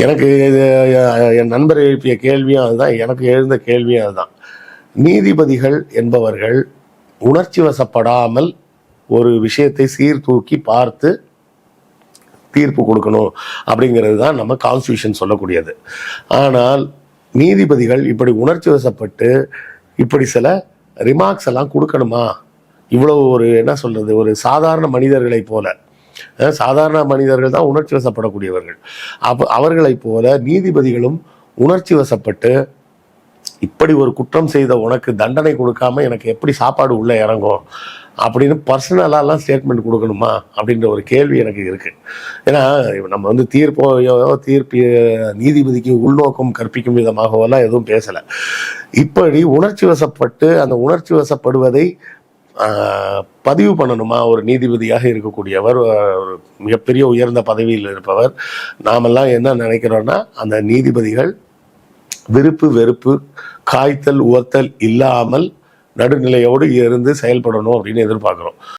எனக்கு என் நண்பர் எழுப்பிய கேள்வியும் அதுதான், எனக்கு எழுந்த கேள்வியும் அதுதான். நீதிபதிகள் என்பவர்கள் உணர்ச்சி வசப்படாமல் ஒரு விஷயத்தை சீர்தூக்கி பார்த்து தீர்ப்பு கொடுக்கணும் அப்படிங்கிறது தான் நம்ம கான்ஸ்டியூஷன் சொல்லக்கூடியது. ஆனால் நீதிபதிகள் இப்படி உணர்ச்சி வசப்பட்டு இப்படி சில ரிமார்க்ஸ் எல்லாம் கொடுக்கணுமா? இவ்வளவு ஒரு என்ன சொல்றது, ஒரு சாதாரண மனிதர்களை போல, சாதாரண மனிதர்கள் தான் உணர்ச்சி வசப்படக்கூடியவர்கள். அவர்களைப் போல நீதிபதிகளும் உணர்ச்சி வசப்பட்டு இப்படி ஒரு குற்றம் செய்த உனக்கு தண்டனை கொடுக்காம எனக்கு எப்படி சாப்பாடு உள்ள இறங்கும் அப்படின்னு பர்சனலாலாம் ஸ்டேட்மெண்ட் கொடுக்கணுமா அப்படின்ற ஒரு கேள்வி எனக்கு இருக்கு. ஏன்னா நம்ம வந்து தீர்ப்பு நீதிபதிக்கு உள்நோக்கம் கற்பிக்கும் விதமாகவெல்லாம் எதுவும் பேசலை. இப்படி உணர்ச்சி வசப்பட்டு அந்த உணர்ச்சி வசப்படுவதை பதிவு பண்ணணுமா ஒரு நீதிபதியாக இருக்கக்கூடியவர், ஒரு மிகப்பெரிய உயர்ந்த பதவியில் இருப்பவர்? நாமெல்லாம் என்ன நினைக்கிறோன்னா, அந்த நீதிபதிகள் விருப்பு வெறுப்பு காய்த்தல் உவர்த்தல் இல்லாமல் நடுநிலையோடு இருந்து செயல்படணும் அப்படின்னு எதிர்பார்க்குறோம்.